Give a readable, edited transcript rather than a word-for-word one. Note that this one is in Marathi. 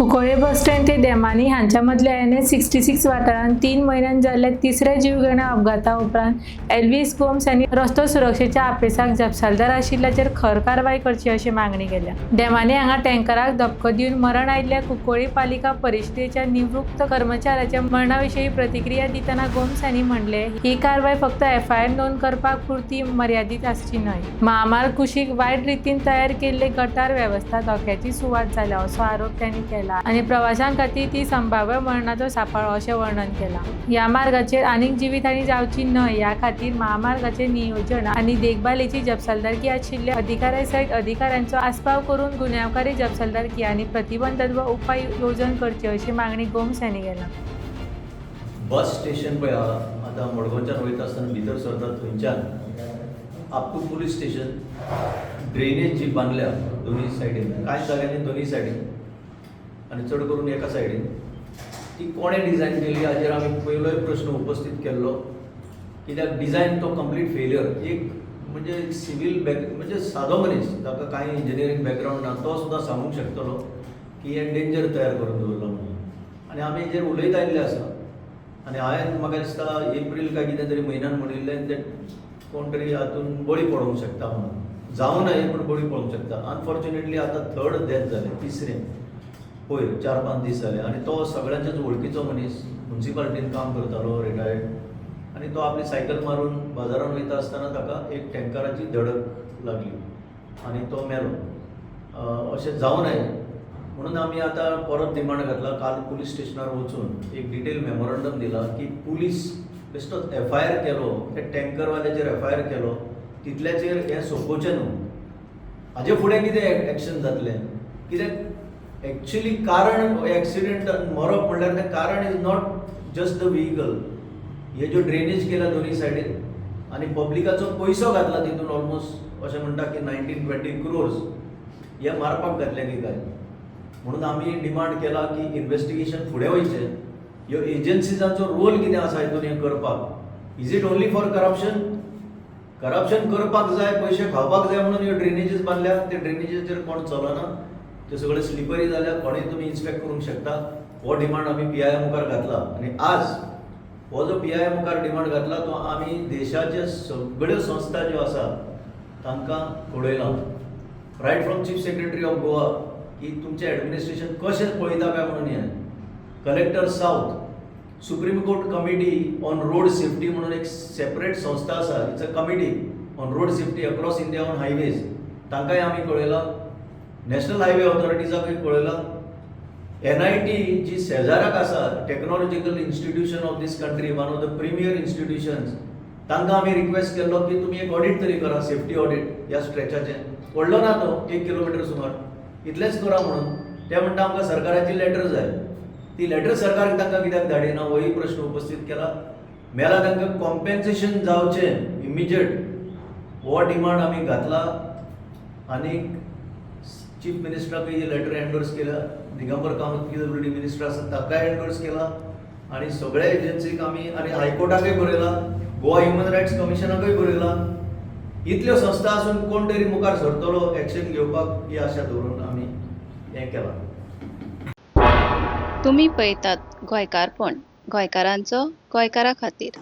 कुंकळे बस स्टँड ते देमानी हांच्या मदल्या NH-66 वाठारांत 3 म्हयन्यांत जाल्ल्या तिसऱ्या जीवघेण्या अपघाता उपरांत एल्विस गोम्स हांणी रस्तो सुरक्षेच्या आपेसाक जपसालदार आशिल्ल्याचेर खर कारवाय करची अशी मागणी केल्या। देमानी हांगा टँकराक धपको दिवन मरण आयिल्ल्या कुंकळे पालिका परिशदेच्या निवृत्त कर्मचाऱ्याच्या मरणाविशीं प्रतिक्रिया दितना गोम्स हांणी म्हणले, ही कारवाय फक्त FIR नोंद करपाक पुरती मर्यादीत आसची न्हय। महामार्ग कुशीक वायट रितीन तयार केल्ले गटार वेवस्था धोक्याची सुवात जाल्या असो आरोप त्यांनी केला आणि प्रवाशांखातीर ती संभाव्य मरणाचो सांपाळो अशें वर्णन केलां। ह्या मार्गाचेर आनीक जिवीतहानी जावची न्हय ह्या खातीर महामार्गाचे नियोजन आनी देखभालीची जपसालदारकी आशिल्ल्या अधिकाऱ्यां सयत अधिकाऱ्यांचो आस्पाव करून गुन्यांवकारी जपसालदारकी आनी प्रतिबंधात्मक उपाय येवजण करची अशी मागणी गोम्स हांणी केला। बस स्टेशन पळय आतां मडगांवच्यान वयता आसतना भितर सरता थंयच्यान up to police station drainage जी बांदल्या दोनी सायडीन, कांय जाग्यांनी दोनी सायडीन आनी चड करून एका सायडीन, ती कोणें डिझायन केली हाचेर आमी पयलोय प्रश्न उपस्थित केल्लो, कित्याक डिझायन तो कंप्लीट फेलियर। एक म्हणजे सिवील म्हणजे सादो मनीस ताका कांय इंजिनियरींग बॅकग्रावंड ना तो सुद्दां सांगूंक शकतलो की हे डेंजर तयार करून दवरलो म्हणून। आनी आमी हेजेर उलयत आयिल्ले आसा आनी हांवें म्हाका दिसता एप्रील काय कितें तरी म्हयन्यान म्हणिल्लें ते कोण तरी हातून बळी पडूंक शकता म्हणून, जावं न्हय पूण बळी पडूंक शकता। अनफॉर्च्युनेटली आतां थर्ड डेथ जालें, तिसरें पयर 4-5 दीस जाले आनी तो सगळ्यांच्याच वळखीचो मनीस, म्युन्सिपालिटीन काम करतालो, रिटायर्ड, आनी तो आपली सायकल मारून बाजारान वयता आसतना ताका एक टँकराची धडक लागली आनी तो मेलो। अशें जावं न्हय म्हणून आमी आतां परत डिमांड घातला, काल पुलीस स्टेशनार वचून एक डिटेल मेमोरंडम दिला की पुलीस बेश्टो FIR केलो, त्या टँकरवाल्याचेर FIR केलो, तितल्याचेर हें सोंपोवचें न्हू, हाजे फुडें कितें एक्शन जातलें। कित्याक एक्चुअली कारण एक्सिडेंट मरप म्हणल्यार तें कारण is not just the vehicle, हे ज्यो ड्रेनेज केला दोनी सायडीन आनी पब्लिकाचो पयसो घातला तितून ऑलमोस्ट अशें म्हणटा की 19-20 crores हे मारपाक घातले की काय। म्हणून आमी डिमांड केला की इन्व्हेस्टिगेशन फुडें वयचें, ह्यो एजन्सीजांचो रोल कितें आसा हितून हें करपाक। Is it only for corruption? Corruption करपाक जाय, पयशे खावपाक जाय म्हणून ह्यो ड्रेनेजीस बांदल्या, ते ड्रेनेजीचेर कोण चलना, ते सगळे स्लिपरी जाल्या, कोणेय तुमी इन्स्पेक्ट करूंक शकता। हो डिमांड आमी PIA मुखार घातला आनी आज हो जो PIA मुखार डिमांड घातला तो आमी देशाचे सगळ्यो संस्था ज्यो आसा तांकां कळयला, right from chief secretary of Goa की तुमचें एडमिनिस्ट्रेशन कशें पळयता काय म्हणून हें, collector south, supreme court committee on road safety म्हणून एक सेपरेट संस्था आसा, it's a committee on road safety across India on highways, तांकांय आमी कळयला, नॅशनल हायवे ऑथॉरिटीजाकूय कळयला, NIT जी शेजाराक आसा, technological institution of this country, one of the premier institutions, तांकां आमी रिक्वेस्ट केल्लो की तुमी एक ऑडिट तरी करा, सेफ्टी ऑडिट ह्या स्ट्रेचाचें। व्हडलो ना तो, 1 किलोमिटर सुमार, इतलेंच करा म्हणून। ते म्हणटा आमकां सरकाराची लेटर जाय, ती लेटर सरकार तांकां कित्याक धाडिना होय प्रश्न उपस्थित केला। मेला तांकां कॉम्पेन्सेशन जावचें इमिजिएट, हो डिमांड आमी घातला आनी चीफ मिनिस्टराकूय ही लेटर एंडोर्स केला, दिगंबर कामत PWD मिनिस्टर आसा ताकाय एंडोर्स केला आनी सगळ्या एजन्सीक आमी आनी हायकोर्टाकय बरयला, गोवा ह्युमन रायट्स कमिशनाकय बरयला। इतल्यो संस्था आसून कोण तरी मुखार सरतलो एक्शन घेवपाक ही आशा दवरून आमी हें केलां। तुम्ही पळयतात गोंयकारपण, गोंयकारांचो गोंयकारा खातीर।